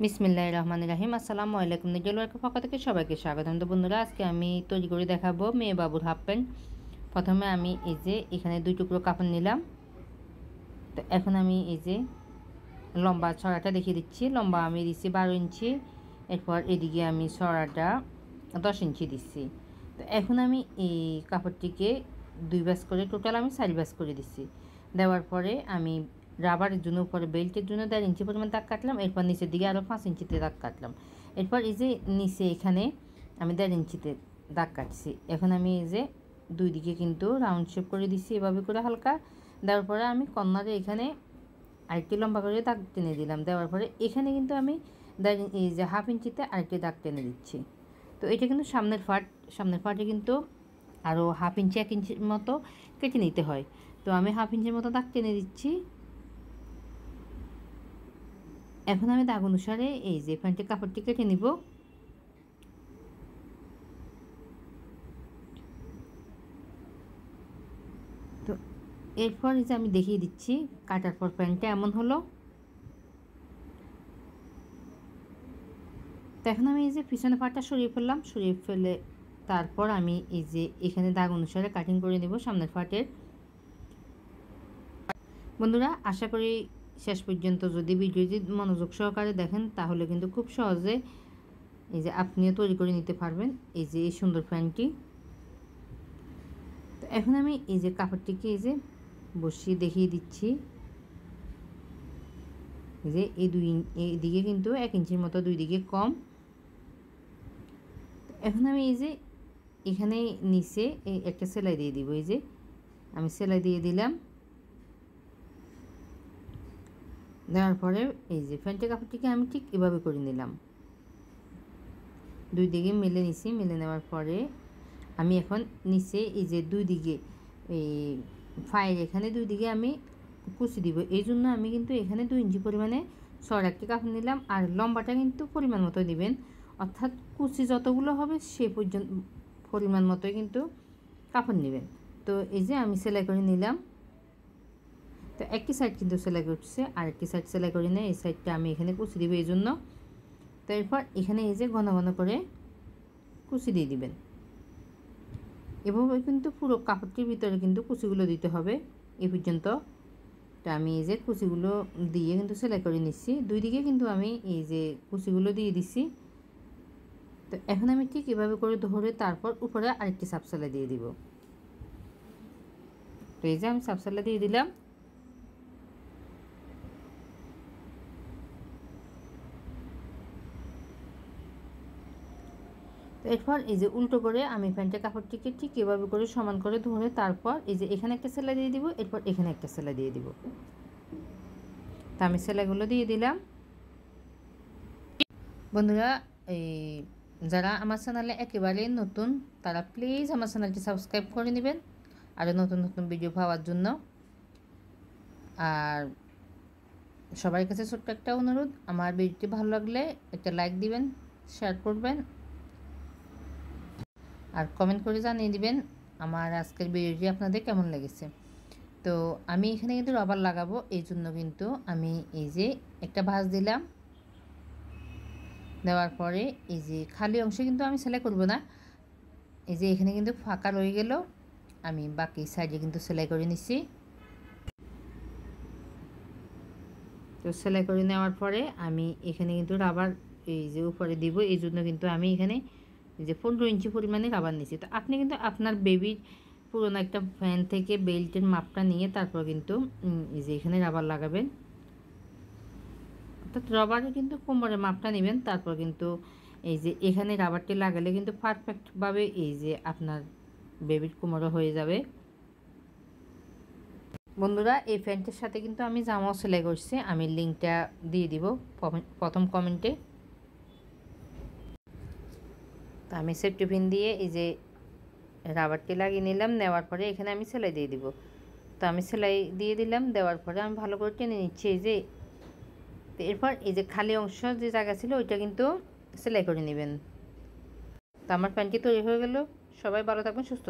বিসমিল্লাহির রহমানির রহিম। আসসালামু আলাইকুম। নিডলওয়ার্কের পক্ষ থেকে সবাইকে স্বাগতম। তো বন্ধুরা, আজকে আমি তৈরি করে দেখাবো মেয়ে বাবুর হাফ প্যান্ট। প্রথমে আমি এই যে এখানে 2 টুকরো কাপড় নিলাম। তো এখন আমি এই যে লম্বা ছড়াটা দেখিয়ে দিচ্ছি। লম্বা আমি দিচ্ছি 12 ইঞ্চি। এরপর এদিকে আমি ছড়াটা 10 ইঞ্চি দিচ্ছি। তো এখন আমি এই কাপড়টিকে 2 ভাঁজ করে টোটাল আমি 4 ভাঁজ করে দিচ্ছি। দেওয়ার পরে আমি রাবারের জন্য উপরে বেল্টের জন্য 1.5 ইঞ্চি পরিমাণ দাগ কাটলাম। এরপর নিচের দিকে আরও 5 ইঞ্চিতে দাগ কাটলাম। এরপর এই যে নিচে এখানে আমি 1.5 ইঞ্চিতে দাগ কাটছি। এখন আমি এই যে 2 দিকে কিন্তু রাউন্ড শেপ করে দিচ্ছি এভাবে করে হালকা। দেওয়ার পরে আমি কর্নারে এখানে আরেকটি লম্বা করে দাগ টেনে দিলাম। দেওয়ার পরে এখানে কিন্তু আমি এই যে হাফ ইঞ্চিতে আরেকটি দাগ টেনে দিচ্ছি। তো এটা কিন্তু সামনের পার্টে কিন্তু আরও হাফ ইঞ্চি 1 ইঞ্চির মতো কেটে নিতে হয়। তো আমি হাফ ইঞ্চির মতো দাগ টেনে দিচ্ছি। এখন আমি দাগ অনুসারে এই যে প্যান্টের কাপড়টি কেটে নিব। তো এরপর এই যে আমি দেখিয়ে দিচ্ছি কাটার পর প্যান্টটা এমন হলো। তো এখন আমি এই যে পিছনের পাটটা সরিয়ে ফেললাম। সরিয়ে ফেলে তারপর আমি এই যে এখানে দাগ অনুসারে কাটিং করে নেব সামনের পাটের। বন্ধুরা, আশা করি শেষ পর্যন্ত যদি ভিডিওটি মনোযোগ সহকারে দেখেন তাহলে কিন্তু খুব সহজে এই যে আপনিও তৈরি করে নিতে পারবেন এই যে এই সুন্দর প্যান্টটি। তো এখন আমি এই যে কাপড়টিকে এই যে বসিয়ে দেখিয়ে দিচ্ছি। এই যে এই দিকে কিন্তু 1 ইঞ্চির মতো 2 দিকে কম। এখন আমি এই যে এখানে নিচে এই একটা সেলাই দিয়ে দিব। এই যে আমি সেলাই দিয়ে দিলাম। দেওয়ার পরে এই যে প্যান্টের কাপড়টিকে আমি ঠিক এভাবে করে নিলাম। 2 দিকে মেলে নিছি। মেলে নেওয়ার পরে আমি এখন নিচে এই যে 2 দিকে এই ফায়ের এখানে 2 দিকে আমি কুচি দিব। এই জন্য আমি কিন্তু এখানে 2 ইঞ্চি পরিমাণে চড়া একটি কাপড় নিলাম। আর লম্বাটা কিন্তু পরিমাণ মতো দিবেন, অর্থাৎ কুচি যতগুলো হবে সেই পর্যন্ত পরিমাণ মতোই কিন্তু কাপড় নেবেন। তো এই যে আমি সেলাই করে নিলাম। তো একটি সাইড কিন্তু সেলাই করছে, আর একটি সাইড সেলাই করে নিয়ে এই সাইডটা আমি এখানে কুচি দিব এই জন্য। তো এরপর এখানে এই যে ঘন ঘন করে কুচি দিয়ে দিবেন। এভাবে কিন্তু পুরো কাপড়টির ভিতরে কিন্তু কুচিগুলো দিতে হবে এই পর্যন্ত। তো আমি এই যে কুচিগুলো দিয়ে কিন্তু সেলাই করে নিচ্ছি। 2 দিকে কিন্তু আমি এই যে কুচিগুলো দিয়ে দিচ্ছি। তো এখন আমি ঠিক এভাবে করে ধরে তারপর উপরে আরেকটি সাপ সেলাই দিয়ে দিব। তো এই যে আমি সাপ সেলাই দিয়ে দিলাম। তো এরপর এই যে উল্টো করে আমি প্যান্টের কাপড়টিকে ঠিক এভাবে করে সমান করে ধরে তারপর এই যে এখানে একটা সেলাই দিয়ে দিব। এরপর এখানে একটা সেলাই দিয়ে দিব। তো আমি সেলাইগুলো দিয়ে দিলাম। বন্ধুরা, এই যারা আমার চ্যানেলে একেবারে নতুন তারা প্লিজ আমার চ্যানেলটি সাবস্ক্রাইব করে নেবেন আরও নতুন নতুন ভিডিও পাওয়ার জন্য। আর সবার কাছে ছোট্ট একটা অনুরোধ, আমার ভিডিওটি ভালো লাগলে একটা লাইক দিবেন, শেয়ার করবেন আর কমেন্ট করে জানিয়ে দিবেন আমার আজকের ভিডিওটি আপনাদের কেমন লেগেছে। তো আমি এখানে কিন্তু রবার লাগাবো, এই জন্য কিন্তু আমি এই যে একটা ভাঁজ দিলাম। দেওয়ার পরে এই যে খালি অংশে কিন্তু আমি সেলাই করব না। এই যে এখানে কিন্তু ফাঁকা রয়ে গেল, আমি বাকি সাইডে কিন্তু সেলাই করে নিচ্ছি। তো সেলাই করে নেওয়ার পরে আমি এখানে কিন্তু রাবার এই যে উপরে দিব, এই জন্য কিন্তু আমি এখানে এই যে 15 ইঞ্চি পরিমাণে রাবার নিচ্ছি। তো আপনি কিন্তু আপনার বেবির পুরোনো একটা ফ্যান থেকে বেল্টের মাপটা নিয়ে তারপর কিন্তু এই যে এখানে রাবার লাগাবেন, অর্থাৎ রাবারে কিন্তু কোমরের মাপটা নেবেন। তারপর কিন্তু এই যে এখানে রাবারটি লাগালে কিন্তু পারফেক্টভাবে এই যে আপনার বেবির কোমরও হয়ে যাবে। বন্ধুরা, এই প্যান্টের সাথে কিন্তু আমি জামাও সেলাই করছি, আমি লিঙ্কটা দিয়ে দিব প্রথম কমেন্টে। তো আমি সেফটি পিন দিয়ে এই যে রাবারটি লাগিয়ে নিলাম। নেওয়ার পরে এখানে আমি সেলাই দিয়ে দিব। তো আমি সেলাই দিয়ে দিলাম। দেওয়ার পরে আমি ভালো করে টেনে নিচ্ছি এই যে। তো এরপর এই যে খালি অংশ যে জায়গা ছিল ওইটা কিন্তু সেলাই করে নেবেন। তো আমার প্যান্টটি তৈরি হয়ে গেল। সবাই ভালো থাকবেন, সুস্থ থাকবেন।